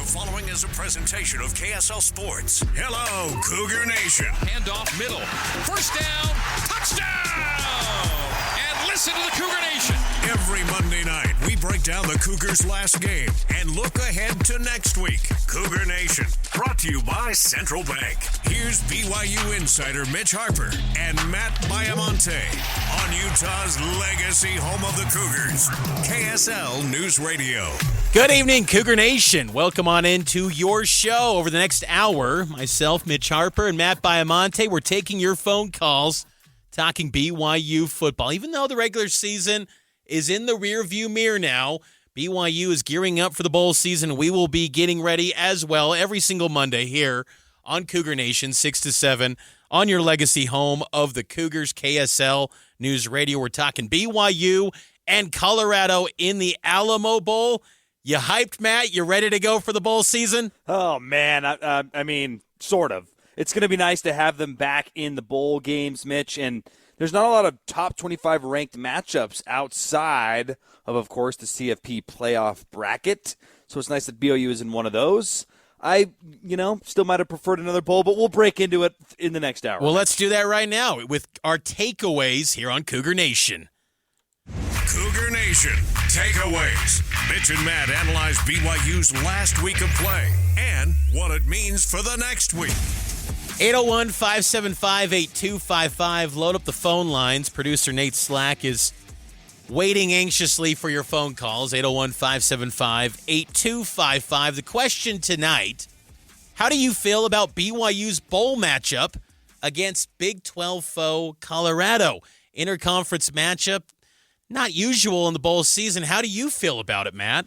following is a presentation of KSL Sports. Hello, Cougar Nation. Handoff middle. First down. Touchdown! And listen to the Cougar Nation. Every Monday night, we break down the Cougars' last game and look ahead to next week. Cougar Nation, brought to you by Central Bank. Here's BYU insider Mitch Harper and Matt Baiamonte on Utah's legacy home of the Cougars, KSL News Radio. Good evening, Cougar Nation. Welcome on into your show. Over the next hour, myself, Mitch Harper, and Matt Baiamonte, we're taking your phone calls, talking BYU football. Even though the regular season is in the rearview mirror now, BYU is gearing up for the bowl season. We will be getting ready as well every single Monday here on Cougar Nation, 6 to 7, on your legacy home of the Cougars, KSL News Radio. We're talking BYU and Colorado in the Alamo Bowl. You hyped, Matt? You ready to go for the bowl season? Oh, man. I mean, sort of. It's going to be nice to have them back in the bowl games, Mitch, and there's not a lot of top 25 ranked matchups outside of course, the CFP playoff bracket. So it's nice that BYU is in one of those. I still might have preferred another bowl, but we'll break into it in the next hour. Well, let's do that right now with our takeaways here on Cougar Nation. Cougar Nation takeaways. Mitch and Matt analyze BYU's last week of play and what it means for the next week. 801-575-8255. Load up the phone lines. Producer Nate Slack is waiting anxiously for your phone calls. 801-575-8255. The question tonight, how do you feel about BYU's bowl matchup against Big 12 foe Colorado? Interconference matchup, not usual in the bowl season. How do you feel about it, Matt?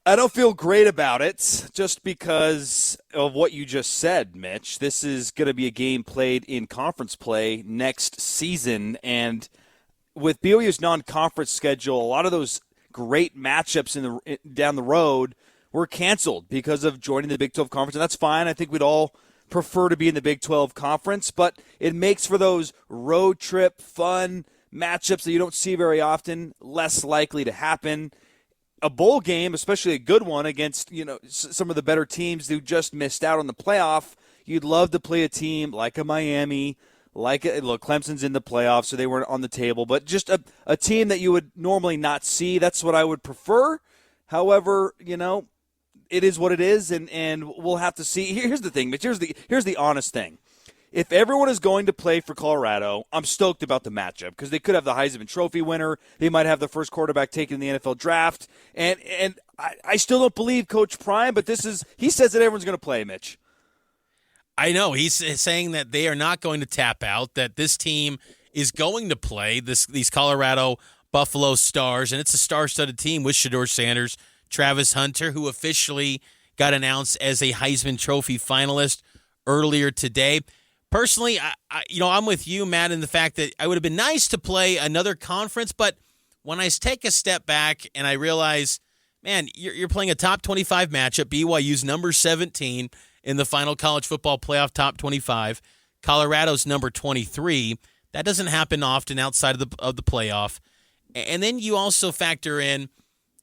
I don't feel great about it just because of what you just said, Mitch. This is going to be a game played in conference play next season, and with BYU's non-conference schedule, a lot of those great matchups down the road were canceled because of joining the Big 12 Conference, and that's fine. I think we'd all prefer to be in the Big 12 Conference, but it makes for those road trip, fun matchups that you don't see very often less likely to happen. A bowl game, especially a good one against some of the better teams who just missed out on the playoff, you'd love to play a team like a Miami, look, Clemson's in the playoffs, so they weren't on the table, but just a team that you would normally not see. That's what I would prefer. However, it is what it is, and we'll have to see. Here's the thing, Mitch. Here's the honest thing. If everyone is going to play for Colorado, I'm stoked about the matchup because they could have the Heisman Trophy winner. They might have the first quarterback taken in the NFL draft. And I still don't believe Coach Prime, but he says that everyone's going to play, Mitch. I know. He's saying that they are not going to tap out, that this team is going to play these Colorado Buffalo Stars, and it's a star-studded team with Shedeur Sanders, Travis Hunter, who officially got announced as a Heisman Trophy finalist earlier today. Personally, I'm with you, Matt, in the fact that I would have been nice to play another conference, but when I take a step back and I realize, man, you're playing a top 25 matchup, BYU's number 17 in the final college football playoff top 25, Colorado's number 23. That doesn't happen often outside of the playoff. And then you also factor in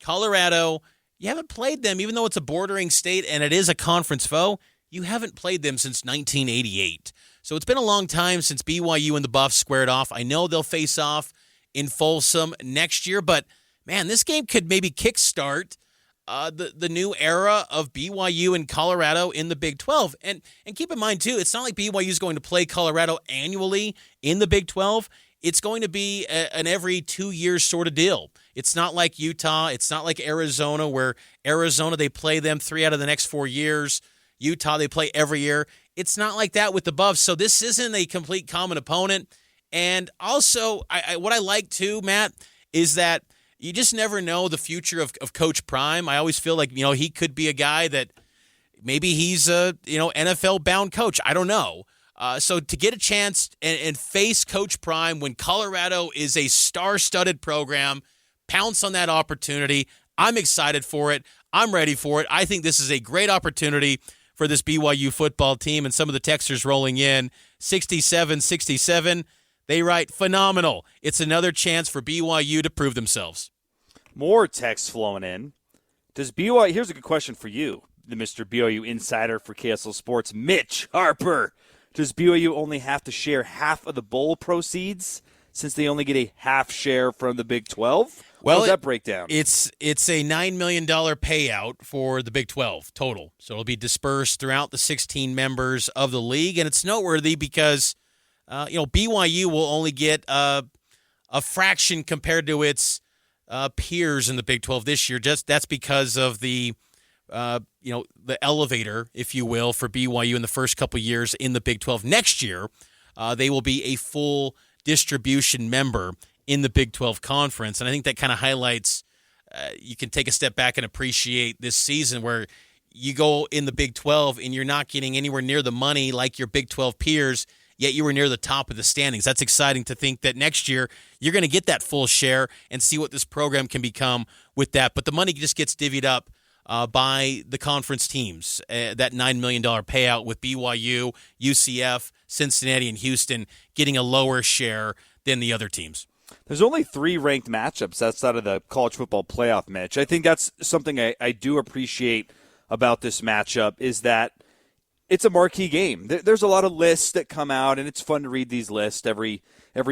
Colorado. You haven't played them, even though it's a bordering state and it is a conference foe. You haven't played them since 1988. So it's been a long time since BYU and the Buffs squared off. I know they'll face off in Folsom next year, but, man, this game could maybe kickstart the new era of BYU and Colorado in the Big 12. And keep in mind, too, it's not like BYU is going to play Colorado annually in the Big 12. It's going to be an every 2 years sort of deal. It's not like Utah. It's not like Arizona, where Arizona, they play them 3 out of the next 4 years. Utah, they play every year. It's not like that with the Buffs, so this isn't a complete common opponent. And also, what I like, too, Matt, is that you just never know the future of Coach Prime. I always feel like, he could be a guy that maybe he's a, NFL-bound coach. I don't know. So to get a chance and face Coach Prime when Colorado is a star-studded program, pounce on that opportunity. I'm excited for it. I'm ready for it. I think this is a great opportunity for this BYU football team, and some of the texters rolling in. 67-67, they write, phenomenal. It's another chance for BYU to prove themselves. More texts flowing in. Here's a good question for you. the Mr. BYU insider for KSL Sports, Mitch Harper. Does BYU only have to share half of the bowl proceeds since they only get a half share from the Big 12? Well, how does that break down? It's a $9 million payout for the Big 12 total. So it'll be dispersed throughout the 16 members of the league. And it's noteworthy because, BYU will only get a fraction compared to its peers in the Big 12 this year. That's because of the elevator, if you will, for BYU in the first couple of years in the Big 12. Next year, they will be a full distribution member in the Big 12 Conference. And I think that kind of highlights you can take a step back and appreciate this season where you go in the Big 12 and you're not getting anywhere near the money like your Big 12 peers, yet you were near the top of the standings. That's exciting to think that next year you're going to get that full share and see what this program can become with that. But the money just gets divvied up by the conference teams, that $9 million payout with BYU, UCF, Cincinnati, and Houston getting a lower share than the other teams. There's only 3 ranked matchups outside of the college football playoff, Mitch. I think that's something I do appreciate about this matchup is that it's a marquee game. There's a lot of lists that come out, and it's fun to read these lists every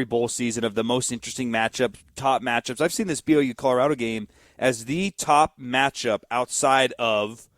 bowl season of the most interesting matchups, top matchups. I've seen this BYU Colorado game as the top matchup outside of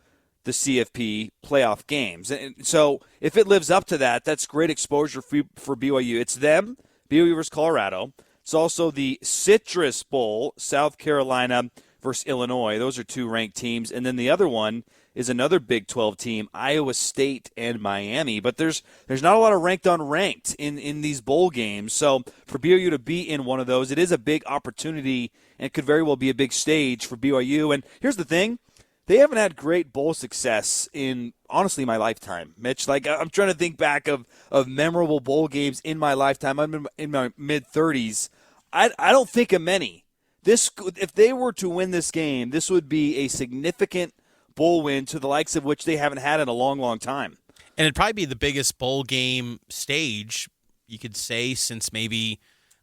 the CFP playoff games. And so if it lives up to that, that's great exposure for BYU. It's them, BYU versus Colorado. It's also the Citrus Bowl, South Carolina versus Illinois. Those are 2 ranked teams. And then the other one is another Big 12 team, Iowa State and Miami. But there's not a lot of ranked on ranked in these bowl games. So for BYU to be in one of those, it is a big opportunity and it could very well be a big stage for BYU. And here's the thing. They haven't had great bowl success in, honestly, my lifetime, Mitch. Like, I'm trying to think back of memorable bowl games in my lifetime. I'm in my mid-30s. I don't think of many. If they were to win this game, this would be a significant bowl win to the likes of which they haven't had in a long, long time. And it'd probably be the biggest bowl game stage, you could say, since maybe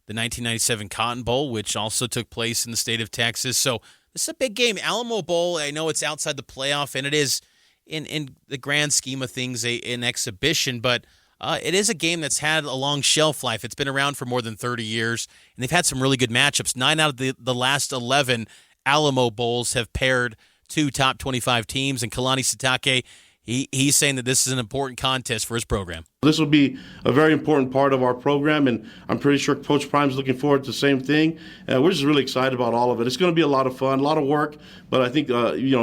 the 1997 Cotton Bowl, which also took place in the state of Texas. So this is a big game. Alamo Bowl, I know it's outside the playoff, and it is, in the grand scheme of things, an exhibition, but it is a game that's had a long shelf life. It's been around for more than 30 years, and they've had some really good matchups. 9 out of the last 11 Alamo Bowls have paired 2 top 25 teams, and Kalani Sitake, he's saying that this is an important contest for his program. This will be a very important part of our program, and I'm pretty sure Coach Prime's looking forward to the same thing. We're just really excited about all of it. It's going to be a lot of fun, a lot of work, but I think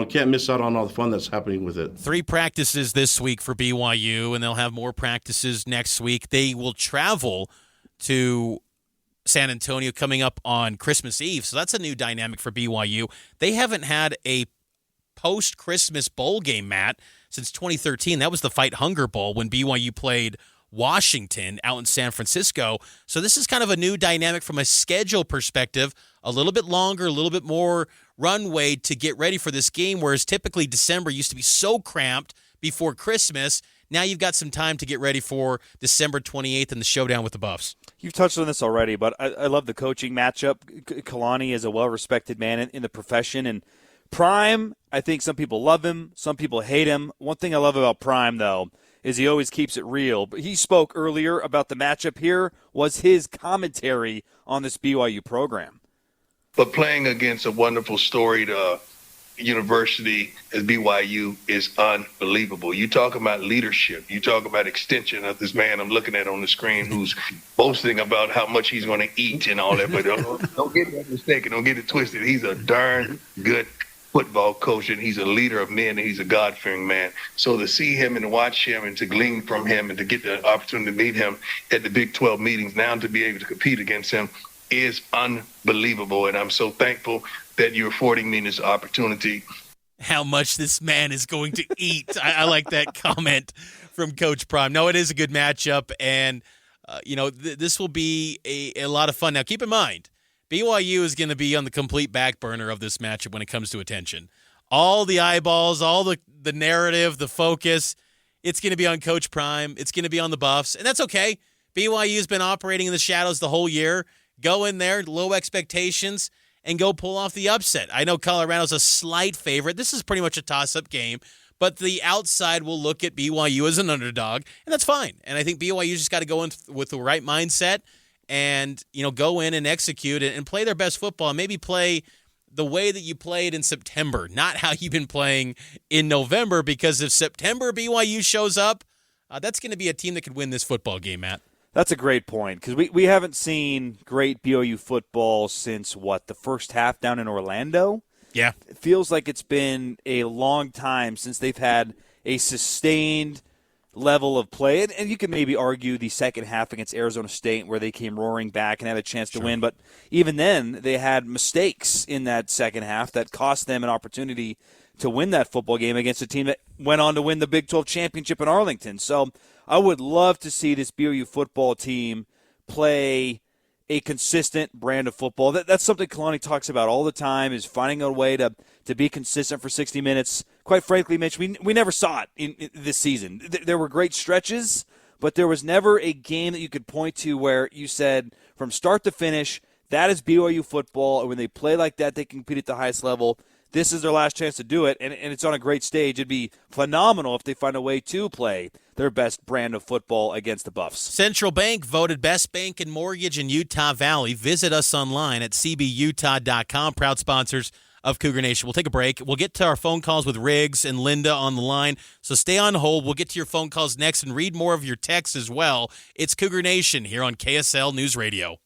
can't miss out on all the fun that's happening with it. 3 practices this week for BYU, and they'll have more practices next week. They will travel to San Antonio coming up on Christmas Eve, so that's a new dynamic for BYU. They haven't had a post-Christmas bowl game, Matt, since 2013. That was the Fight Hunger Bowl when BYU played Washington out in San Francisco. So this is kind of a new dynamic from a schedule perspective, a little bit longer, a little bit more runway to get ready for this game, whereas typically December used to be so cramped before Christmas. Now you've got some time to get ready for December 28th and the showdown with the Buffs. You've touched on this already, but I love the coaching matchup. Kalani is a well-respected man in the profession, and Prime, I think some people love him, some people hate him. One thing I love about Prime, though, is he always keeps it real. But he spoke earlier about the matchup. Here was his commentary on this BYU program. But playing against a wonderful storied university as BYU is unbelievable. You talk about leadership. You talk about extension of this man I'm looking at on the screen who's boasting about how much he's going to eat and all that. But don't get that mistaken. Don't get it twisted. He's a darn good football coach, and he's a leader of men, and he's a God-fearing man. So to see him and watch him and to glean from him and to get the opportunity to meet him at the Big 12 meetings, now to be able to compete against him is unbelievable. And I'm so thankful that you're affording me this opportunity. How much this man is going to eat. I like that comment from Coach Prime. No, it is a good matchup, and this will be a lot of fun. Now, keep in mind, BYU is going to be on the complete back burner of this matchup when it comes to attention. All the eyeballs, all the narrative, the focus, it's going to be on Coach Prime. It's going to be on the Buffs, and that's okay. BYU's been operating in the shadows the whole year. Go in there, low expectations, and go pull off the upset. I know Colorado's a slight favorite. This is pretty much a toss-up game, but the outside will look at BYU as an underdog, and that's fine. And I think BYU just got to go in with the right mindset and, go in and execute and play their best football, and maybe play the way that you played in September, not how you've been playing in November, because if September BYU shows up, that's going to be a team that could win this football game, Matt. That's a great point, because we haven't seen great BYU football since, the first half down in Orlando? Yeah. It feels like it's been a long time since they've had a sustained level of play. And you can maybe argue the second half against Arizona State where they came roaring back and had a chance to win. But even then, they had mistakes in that second half that cost them an opportunity to win that football game against a team that went on to win the Big 12 championship in Arlington. So I would love to see this BYU football team play a consistent brand of football. That's something Kalani talks about all the time, is finding a way to be consistent for 60 minutes. Quite frankly, Mitch, we never saw it in this season. There were great stretches, but there was never a game that you could point to where you said from start to finish, that is BYU football, and when they play like that, they compete at the highest level. This is their last chance to do it, and it's on a great stage. It'd be phenomenal if they find a way to play their best brand of football against the Buffs. Central Bank voted best bank and mortgage in Utah Valley. Visit us online at cbutah.com. Proud sponsors of Cougar Nation. We'll take a break. We'll get to our phone calls with Riggs and Linda on the line, so stay on hold. We'll get to your phone calls next and read more of your texts as well. It's Cougar Nation here on KSL News Radio.